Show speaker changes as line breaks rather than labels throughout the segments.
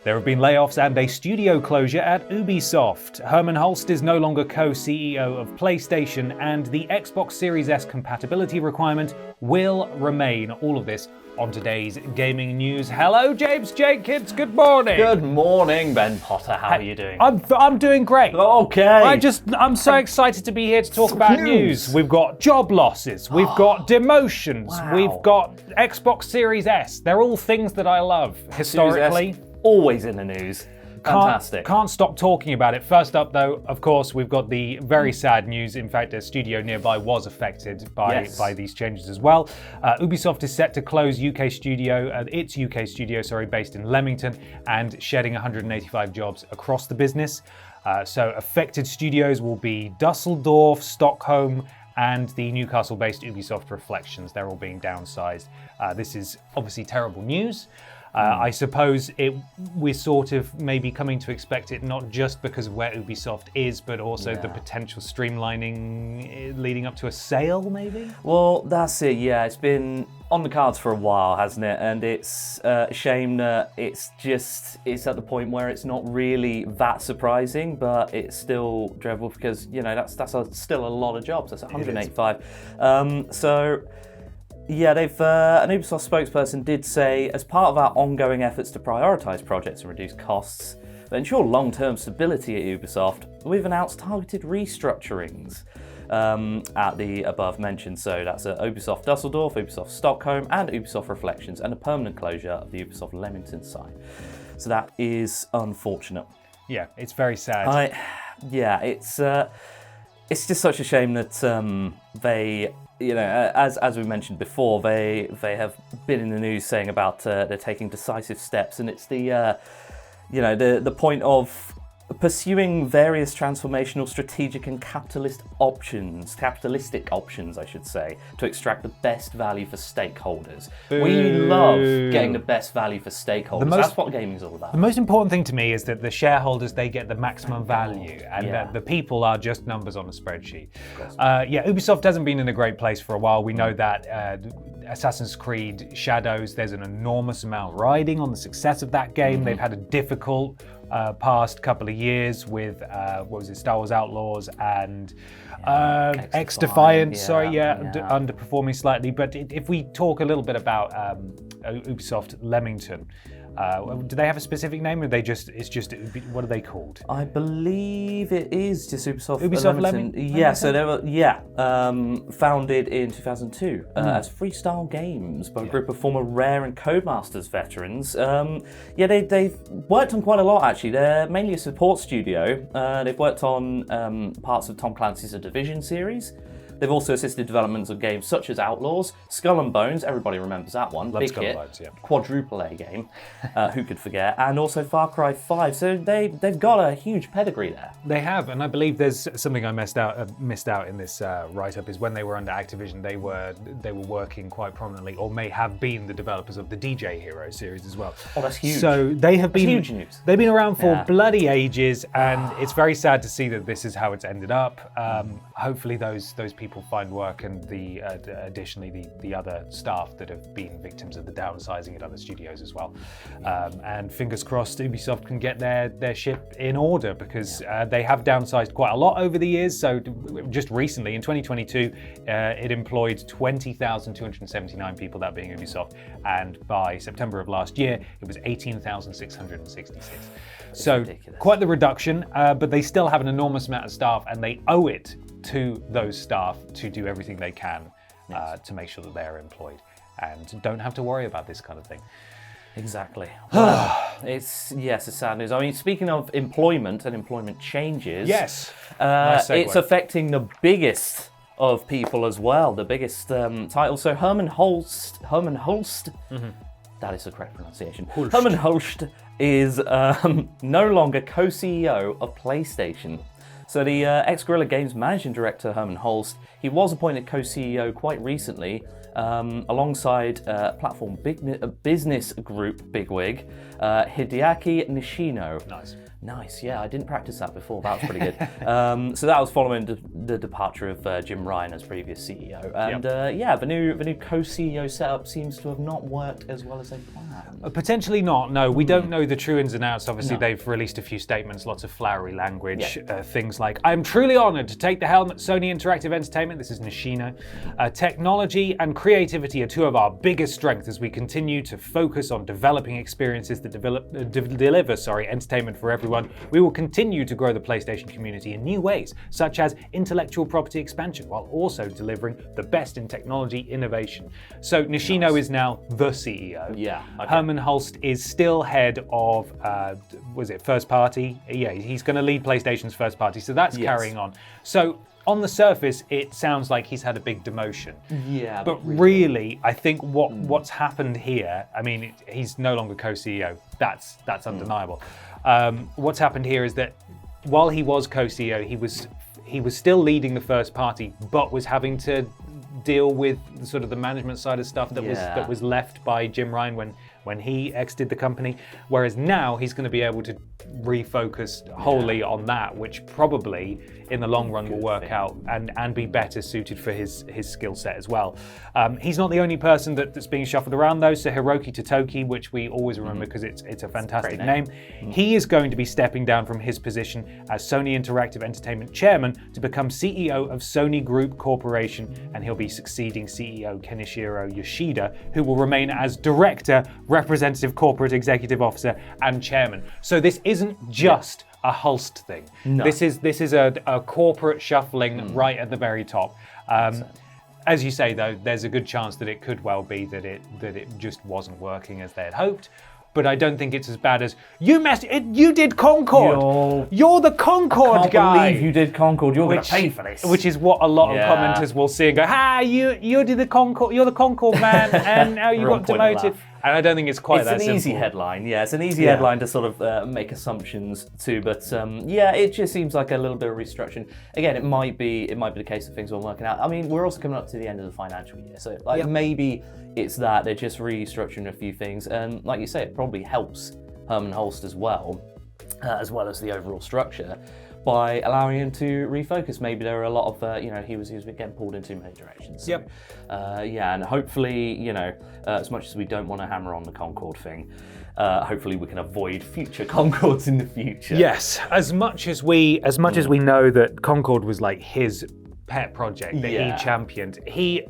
There have been layoffs and a studio closure at Ubisoft. Hermen Hulst is no longer co-CEO of PlayStation, and the Xbox Series S compatibility requirement will remain. All of this on today's gaming news. Hello, James Jenkins. Good morning.
Good morning, Ben Potter. How are you doing?
I'm doing great.
Okay.
I'm so excited to be here to talk about news. We've got job losses. We've got demotions.
Wow.
We've got Xbox Series S. They're all things that I love historically.
Always in the news. Fantastic.
Can't stop talking about it. First up, though, of course, we've got the very sad news. In fact, a studio nearby was affected by these changes as well. Ubisoft is set to close its UK studio, based in Leamington, and shedding 185 jobs across the business. So affected studios will be Dusseldorf, Stockholm, and the Newcastle-based Ubisoft Reflections. They're all being downsized. This is obviously terrible news. I suppose we're sort of maybe coming to expect it not just because of where Ubisoft is, but also the potential streamlining leading up to a sale, maybe?
Well, that's it, yeah. It's been on the cards for a while, hasn't it? And it's a shame that it's at the point where it's not really that surprising, but it's still dreadful because, that's still a lot of jobs. That's 185. Yeah, an Ubisoft spokesperson did say, as part of our ongoing efforts to prioritise projects and reduce costs that ensure long-term stability at Ubisoft, we've announced targeted restructurings at the above mentioned. So that's at Ubisoft Dusseldorf, Ubisoft Stockholm, and Ubisoft Reflections, and a permanent closure of the Ubisoft Leamington site. So that is unfortunate.
Yeah, it's very sad.
It's just such a shame that they. As we mentioned before, they have been in the news saying about they're taking decisive steps, and it's the point of pursuing various transformational, strategic, and capitalistic options, I should say, to extract the best value for stakeholders.
Boo.
We love getting the best value for stakeholders. That's what gaming's all about.
The most important thing to me is that the shareholders, they get the maximum value, and the people are just numbers on a spreadsheet. Ubisoft hasn't been in a great place for a while. We know that Assassin's Creed Shadows, there's an enormous amount riding on the success of that game. Mm-hmm. They've had a difficult past couple of years with Star Wars Outlaws and X-Defiant. Underperforming slightly. But if we talk a little bit about Ubisoft Leamington, do they have a specific name, or what are they called?
I believe it is just Ubisoft
Leamington.
Yeah, so they were founded in 2002 as Freestyle Games by a group of former Rare and Codemasters veterans. They've worked on quite a lot actually. They're mainly a support studio. They've worked on parts of Tom Clancy's The Division series. They've also assisted developments of games such as Outlaws, Skull and Bones, everybody remembers that one, big hit, quadruple A game, who could forget, and also Far Cry 5. So they've got a huge pedigree there.
They have, and I believe there's something I missed out in this write-up is when they were under Activision, they were working quite prominently, or may have been the developers of the DJ Hero series as well.
Oh, that's huge.
So they have been
huge news.
They've been around for bloody ages, and it's very sad to see that this is how it's ended up. Hopefully those people find work, and additionally the other staff that have been victims of the downsizing at other studios as well. And fingers crossed Ubisoft can get their ship in order, because they have downsized quite a lot over the years. So just recently in 2022 it employed 20,279 people, that being Ubisoft, and by September of last year it was 18,666. So ridiculous. Quite the reduction, but they still have an enormous amount of staff, and they owe it to those staff to do everything they can to make sure that they're employed and don't have to worry about this kind of thing.
Exactly. Well, it's sad news. I mean, speaking of employment and employment changes,
nice
it's affecting the biggest of people as well, the biggest title. So Hermen Hulst, that is the correct pronunciation. Hermen Hulst is no longer co-CEO of PlayStation. So the ex-Guerrilla Games managing director, Hermen Hulst, he was appointed co-CEO quite recently, alongside platform business group bigwig Hideaki Nishino. Nice, yeah, I didn't practice that before, that was pretty good. So that was following the departure of Jim Ryan as previous CEO. And the new co-CEO setup seems to have not worked as well as they planned.
Potentially not, no. We don't know the true ins and outs. Obviously, they've released a few statements, lots of flowery language, things like, I'm truly honoured to take the helm at Sony Interactive Entertainment, this is Nishino. Technology and creativity are two of our biggest strengths as we continue to focus on developing experiences that deliver entertainment for everyone. We will continue to grow the PlayStation community in new ways, such as intellectual property expansion, while also delivering the best in technology innovation. So Nishino is now the CEO. Hermen Hulst is still head of, first party? Yeah, he's going to lead PlayStation's first party, so that's carrying on. So on the surface, it sounds like he's had a big demotion. But really, I think what's happened here, I mean, he's no longer co-CEO. That's undeniable. What's happened here is that while he was co-CEO, he was still leading the first party, but was having to deal with sort of the management side of stuff that was left by Jim Ryan when he exited the company. Whereas now he's going to be able to refocus wholly on that, which probably in the long run will work out and be better suited for his skill set as well. He's not the only person that's being shuffled around though. So Hiroki Totoki, which we always remember because it's a fantastic name. He is going to be stepping down from his position as Sony Interactive Entertainment chairman to become CEO of Sony Group Corporation, and he'll be succeeding CEO Kenichiro Yoshida, who will remain as director, representative corporate executive officer, and chairman. So this isn't just a Hulst thing. No. This is a corporate shuffling right at the very top. As you say, though, there's a good chance that it could well be that it just wasn't working as they had hoped. But I don't think it's as bad as you did Concord. You're the Concord guy.
I can't believe you did Concord. You're going to pay for this.
Which is what a lot of commenters will see and go, you did the Concord. You're the Concord man, and now you got demoted. And I don't think it's quite that simple.
It's an easy headline. Yeah, it's an easy headline to sort of make assumptions to. But it just seems like a little bit of restructuring. Again, it might be the case that things weren't working out. I mean, we're also coming up to the end of the financial year, so maybe it's that they're just restructuring a few things, and like you say, it probably helps Hermen Hulst as well as the overall structure, by allowing him to refocus. Maybe there are a lot of, he was getting pulled in too many directions. So, and hopefully, as much as we don't want to hammer on the Concord thing, hopefully we can avoid future Concords in the future.
Yes, as much as we know that Concord was like his pet project that he championed. We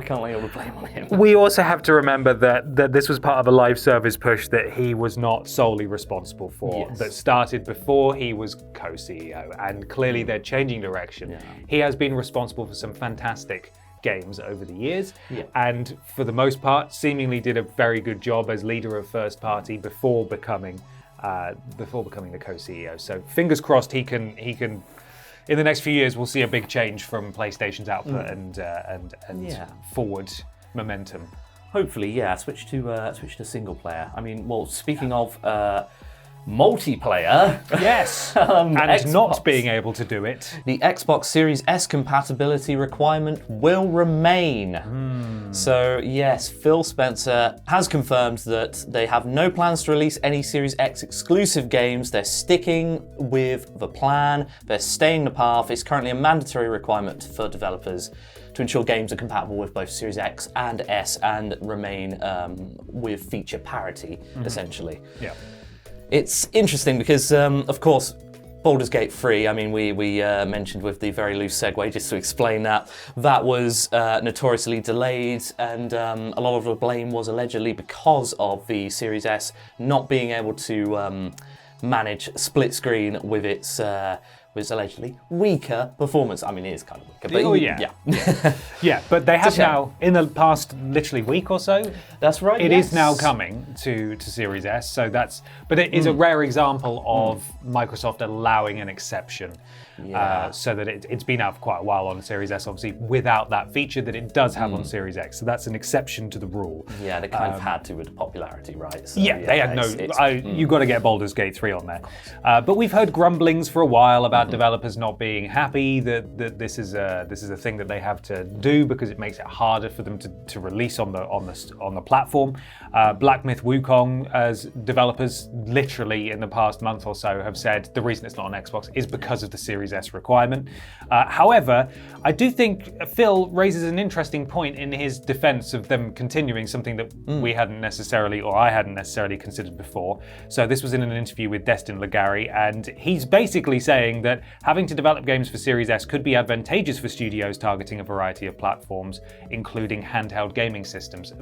can't lay all the blame on him.
We also have to remember that this was part of a live service push that he was not solely responsible for, that started before he was co-CEO, and clearly they're changing direction. Yeah. He has been responsible for some fantastic games over the years, and for the most part seemingly did a very good job as leader of first party before becoming the co-CEO. So fingers crossed he can in the next few years, we'll see a big change from PlayStation's output and forward momentum.
Hopefully, switch to single player. I mean, well, speaking of multiplayer,
yes, and Xbox, not being able to do it,
the Xbox Series S compatibility requirement will remain. So yes, Phil Spencer has confirmed that they have no plans to release any Series X exclusive games. They're sticking with the plan. They're staying the path. It's currently a mandatory requirement for developers to ensure games are compatible with both Series X and S and remain with feature parity, essentially.
Yeah.
It's interesting because, of course, Baldur's Gate 3, I mean, we mentioned with the very loose segue, just to explain that was notoriously delayed, and a lot of the blame was allegedly because of the Series S not being able to manage split screen with its allegedly weaker performance. I mean, it is kind of weaker, but
yeah, but they have now, in the past literally week or so,
that's right.
It is now coming to Series S, so but it is a rare example of Microsoft allowing an exception. So that it's been out for quite a while on Series S, obviously, without that feature that it does have on Series X. So that's an exception to the rule.
Yeah, they kind of had to with the popularity, right? So,
they had you got to get Baldur's Gate 3 on there. But we've heard grumblings for a while about about developers not being happy that this is a thing that they have to do because it makes it harder for them to release on the platform. Black Myth Wukong, as developers literally in the past month or so have said the reason it's not on Xbox is because of the Series S requirement. However, I do think Phil raises an interesting point in his defense of them continuing something that we hadn't necessarily, or I hadn't necessarily considered before. So this was in an interview with Destin Legary, and he's basically saying that having to develop games for Series S could be advantageous for studios targeting a variety of platforms, including handheld gaming systems.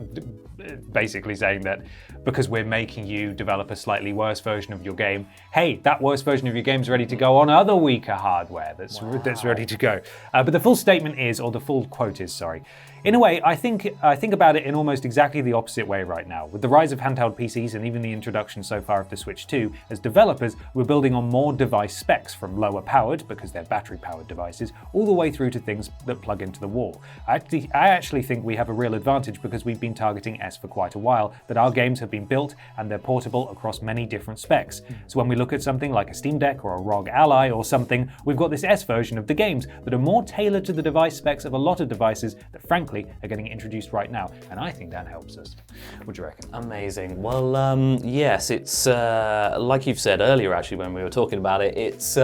Basically saying that because we're making you develop a slightly worse version of your game, hey, that worse version of your game's ready to go on other weaker hardware that's ready to go. But the full statement is, or the full quote is, sorry. In a way, I think about it in almost exactly the opposite way right now. With the rise of handheld PCs and even the introduction so far of the Switch 2, as developers, we're building on more device specs, from lower powered, because they're battery powered devices, all the way through to things that plug into the wall. I actually think we have a real advantage because we've been targeting S for quite a while, that our games have been built and they're portable across many different specs. So when we look at something like a Steam Deck or a ROG Ally or something, we've got this S version of the games that are more tailored to the device specs of a lot of devices that frankly are getting introduced right now, and I think that helps us. What do you reckon?
Amazing. Well, yes, it's like you've said earlier, actually, when we were talking about it, it's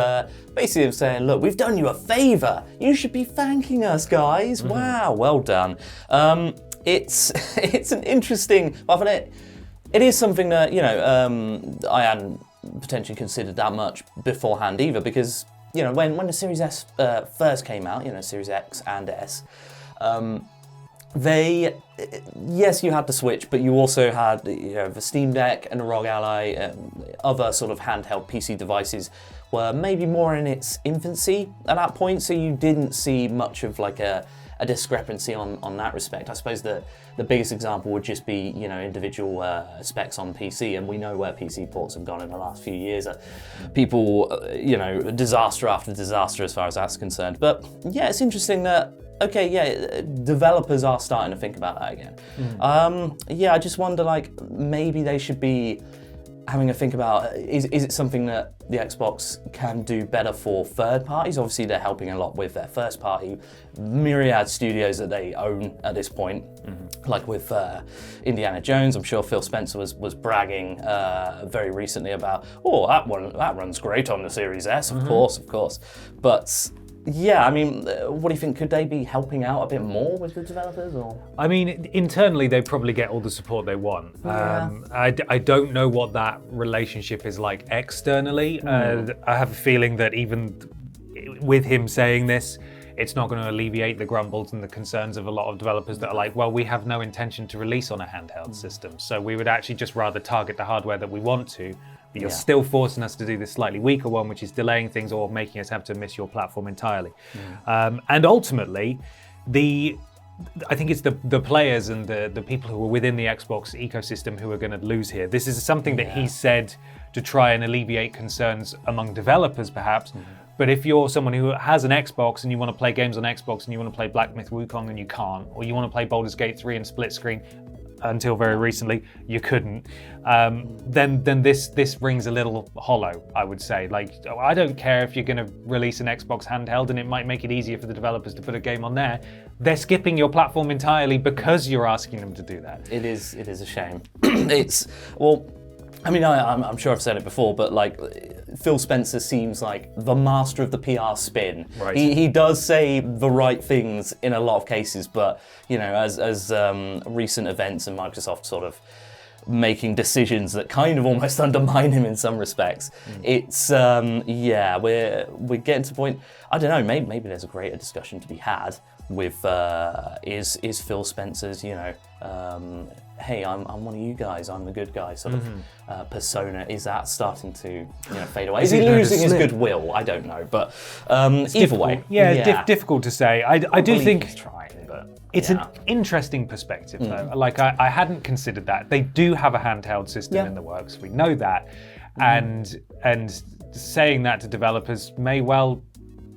basically saying, look, we've done you a favour. You should be thanking us, guys. Wow, well done. It's an interesting, but it is something that, I hadn't potentially considered that much beforehand either, because, when the Series S first came out, Series X and S, yes, you had the Switch, but you also had the Steam Deck and the ROG Ally, other sort of handheld PC devices were maybe more in its infancy at that point, so you didn't see much of like a discrepancy on that respect. I suppose the biggest example would just be individual specs on PC, and we know where PC ports have gone in the last few years. People, disaster after disaster as far as that's concerned. But yeah, it's interesting that developers are starting to think about that again. I just wonder, maybe they should be having a think about, is it something that the Xbox can do better for third parties? Obviously, they're helping a lot with their first party myriad studios that they own at this point. Like with Indiana Jones, I'm sure Phil Spencer was bragging very recently about, that runs great on the Series S, of course. But yeah, I mean, what do you think? Could they be helping out a bit more with the developers? Or?
I mean, internally, they probably get all the support they want.
Yeah.
I don't know what that relationship is like externally. I have a feeling that even with him saying this, it's not going to alleviate the grumbles and the concerns of a lot of developers that are like, well, we have no intention to release on a handheld system, so we would actually just rather target the hardware that we want to. But you're still forcing us to do this slightly weaker one, which is delaying things or making us have to miss your platform entirely. And ultimately, I think it's the players and the people who are within the Xbox ecosystem who are going to lose here. This is something that he said to try and alleviate concerns among developers, perhaps. But if you're someone who has an Xbox and you want to play games on Xbox and you want to play Black Myth Wukong and you can't, or you want to play Baldur's Gate 3 in split screen, until very recently you couldn't, then this rings a little hollow, I would say. Like, I don't care if you're going to release an Xbox handheld and it might make it easier for the developers to put a game on there. They're skipping your platform entirely because you're asking them to do that.
It is a shame. I'm sure I've said it before, but Phil Spencer seems like the master of the PR spin.
Right.
He does say the right things in a lot of cases, but as recent events and Microsoft sort of making decisions that kind of almost undermine him in some respects, it's we're getting to the point. I don't know. Maybe there's a greater discussion to be had with is Phil Spencer's hey, I'm one of you guys, I'm the good guy sort of persona, is that starting to fade away? Is he losing his goodwill? I don't know, but either way.
Difficult to say. I do think
he's trying, but
it's an interesting perspective though. I hadn't considered that. They do have a handheld system in the works, we know that, and saying that to developers may well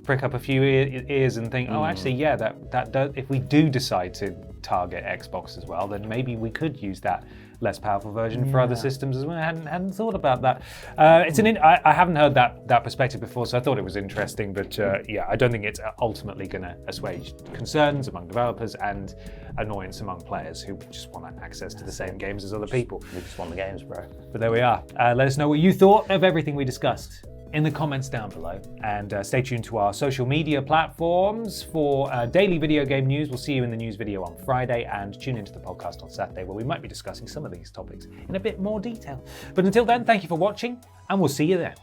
prick up a few ears and think, that does, if we do decide to target Xbox as well, then maybe we could use that less powerful version for other systems as well. I hadn't thought about that. I haven't heard that perspective before, so I thought it was interesting. But I don't think it's ultimately going to assuage concerns among developers and annoyance among players who just want access to the same games as other people.
We just want the games, bro.
But there we are. Let us know what you thought of everything we discussed in the comments down below, and stay tuned to our social media platforms for daily video game news. We'll see you in the news video on Friday, and tune into the podcast on Saturday, where we might be discussing some of these topics in a bit more detail. But until then, thank you for watching, and we'll see you then.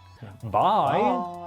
Bye.